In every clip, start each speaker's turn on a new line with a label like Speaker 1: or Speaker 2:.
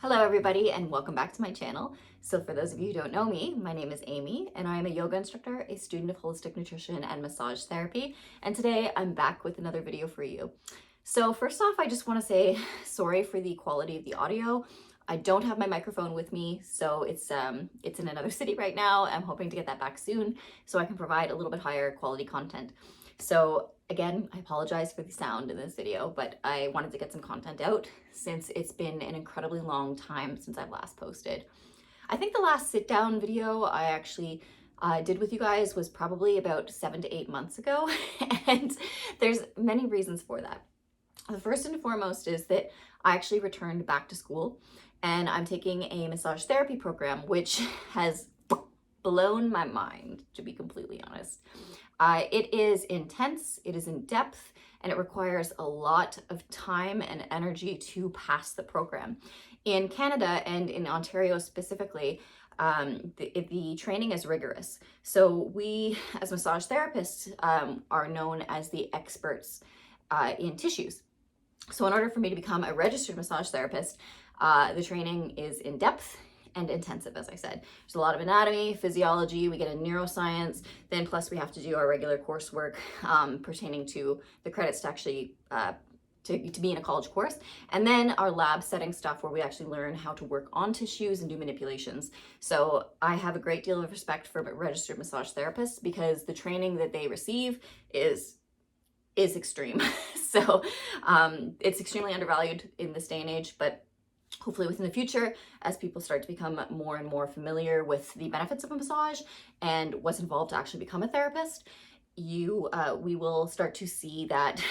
Speaker 1: Hello everybody and welcome back to my channel. So for those of you who don't know me, my name is Amy and I am a yoga instructor, a student of holistic nutrition and massage therapy. And today I'm back with another video for you. So first off, I just want to say sorry for the quality of the audio. I don't have my microphone with me, so it's in another city right now. I'm hoping to get that back soon so I can provide a little bit higher quality content. So again, I apologize for the sound in this video, but I wanted to get some content out since it's been an incredibly long time since I've last posted. I think the last sit down video I actually did with you guys was probably about 7 to 8 months ago, and there's many reasons for that. The first and foremost is that I actually returned back to school and I'm taking a massage therapy program, which has blown my mind, to be completely honest. It is intense, it is in depth, and it requires a lot of time and energy to pass the program. In Canada and in Ontario specifically, the training is rigorous. So we, as massage therapists, are known as the experts in tissues. So in order for me to become a registered massage therapist, the training is in depth and intensive, as I said. There's a lot of anatomy, physiology, we get a neuroscience, then plus we have to do our regular coursework pertaining to the credits to actually to be in a college course, and then our lab setting stuff where we actually learn how to work on tissues and do manipulations. So I have a great deal of respect for registered massage therapists because the training that they receive is extreme. So it's extremely undervalued in this day and age, but hopefully within the future, as people start to become more and more familiar with the benefits of a massage and what's involved to actually become a therapist, we will start to see that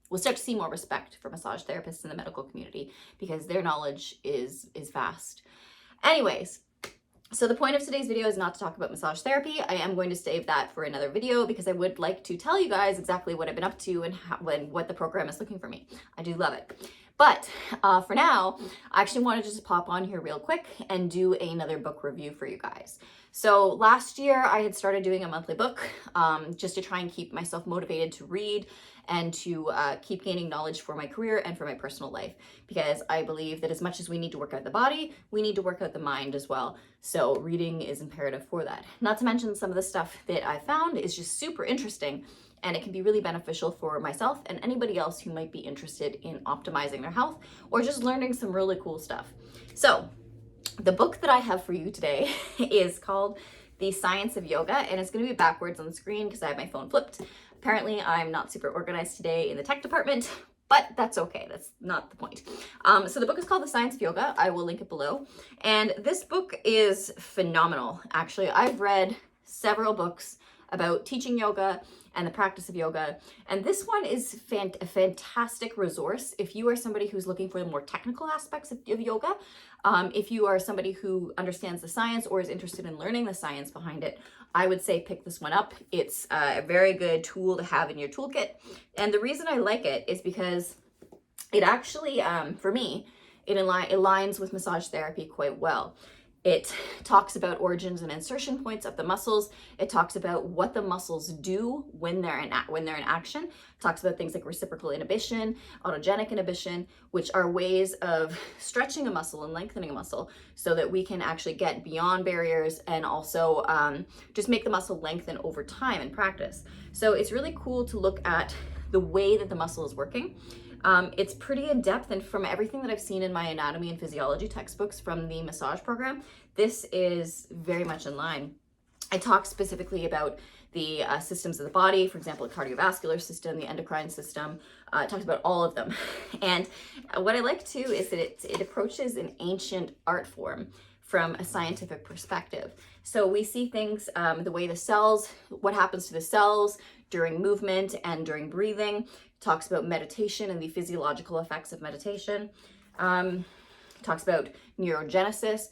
Speaker 1: we'll start to see more respect for massage therapists in the medical community because their knowledge is vast. Anyways, so the point of today's video is not to talk about massage therapy. I am going to save that for another video because I would like to tell you guys exactly what I've been up to and what the program is looking for me. I do love it. But for now, I actually wanted to just pop on here real quick and do another book review for you guys. So last year I had started doing a monthly book just to try and keep myself motivated to read and to keep gaining knowledge for my career and for my personal life, because I believe that as much as we need to work out the body, we need to work out the mind as well. So reading is imperative for that. Not to mention some of the stuff that I found is just super interesting, and it can be really beneficial for myself and anybody else who might be interested in optimizing their health or just learning some really cool stuff. So the book that I have for you today is called The Science of Yoga, and it's going to be backwards on the screen because I have my phone flipped. Apparently I'm not super organized today in the tech department, but that's okay. That's not the point. So the book is called The Science of Yoga. I will link it below. And this book is phenomenal. Actually, I've read several books about teaching yoga and the practice of yoga. And this one is a fantastic resource if you are somebody who's looking for the more technical aspects of yoga. If you are somebody who understands the science or is interested in learning the science behind it, I would say pick this one up. It's a very good tool to have in your toolkit. And the reason I like it is because it actually, for me, it aligns with massage therapy quite well. It talks about origins and insertion points of the muscles. It talks about what the muscles do when they're in action. It talks about things like reciprocal inhibition, autogenic inhibition, which are ways of stretching a muscle and lengthening a muscle so that we can actually get beyond barriers and also just make the muscle lengthen over time in practice. So it's really cool to look at the way that the muscle is working. It's pretty in depth, and from everything that I've seen in my anatomy and physiology textbooks from the massage program, this is very much in line. I talk specifically about the systems of the body, for example, the cardiovascular system, the endocrine system. It talks about all of them. And what I like too is that it approaches an ancient art form from a scientific perspective. So we see things, the way the cells, what happens to the cells during movement and during breathing. Talks about meditation and the physiological effects of meditation. Talks about neurogenesis,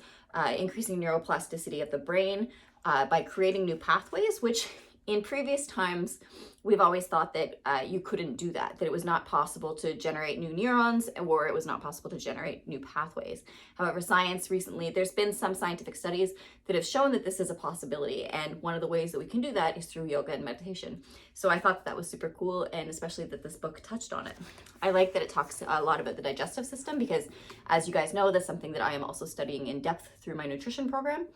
Speaker 1: increasing neuroplasticity of the brain by creating new pathways, which in previous times we've always thought that you couldn't do that, that it was not possible to generate new neurons, or it was not possible to generate new pathways. However, science recently, there's been some scientific studies that have shown that this is a possibility. And one of the ways that we can do that is through yoga and meditation. So I thought that was super cool, and especially that this book touched on it. I like that it talks a lot about the digestive system because, as you guys know, that's something that I am also studying in depth through my nutrition program.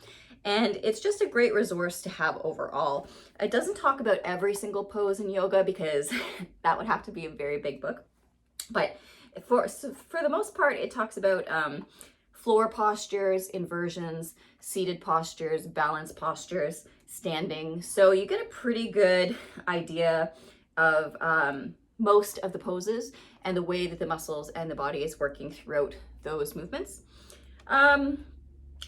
Speaker 1: And it's just a great resource to have overall. It doesn't talk about every single pose in yoga because that would have to be a very big book. But for the most part, it talks about floor postures, inversions, seated postures, balanced postures, standing. So you get a pretty good idea of most of the poses and the way that the muscles and the body is working throughout those movements.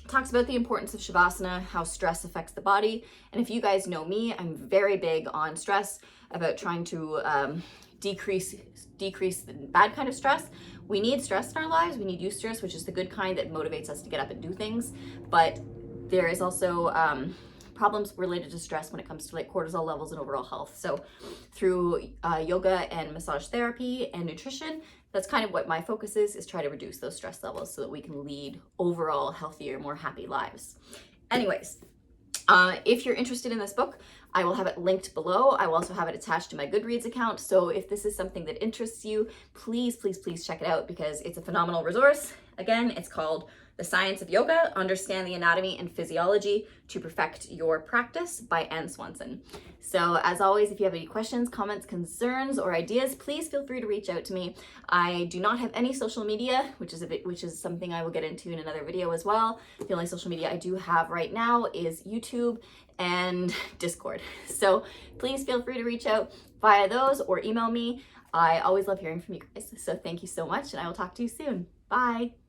Speaker 1: Talks about the importance of Shavasana, how stress affects the body. And if you guys know me, I'm very big on stress, about trying to decrease the bad kind of stress. We need stress in our lives. We need eustress, which is the good kind that motivates us to get up and do things. But there is also problems related to stress when it comes to like cortisol levels and overall health. So through yoga and massage therapy and nutrition, that's kind of what my focus is try to reduce those stress levels so that we can lead overall healthier, more happy lives. Anyways, if you're interested in this book, I will have it linked below. I will also have it attached to my Goodreads account. So if this is something that interests you, please, please, please check it out because it's a phenomenal resource. Again, it's called The Science of Yoga, Understand the Anatomy and Physiology to Perfect Your Practice by Ann Swanson. So as always, if you have any questions, comments, concerns, or ideas, please feel free to reach out to me. I do not have any social media, which is something I will get into in another video as well. The only social media I do have right now is YouTube and Discord. So please feel free to reach out via those or email me. I always love hearing from you guys. So thank you so much, and I will talk to you soon. Bye.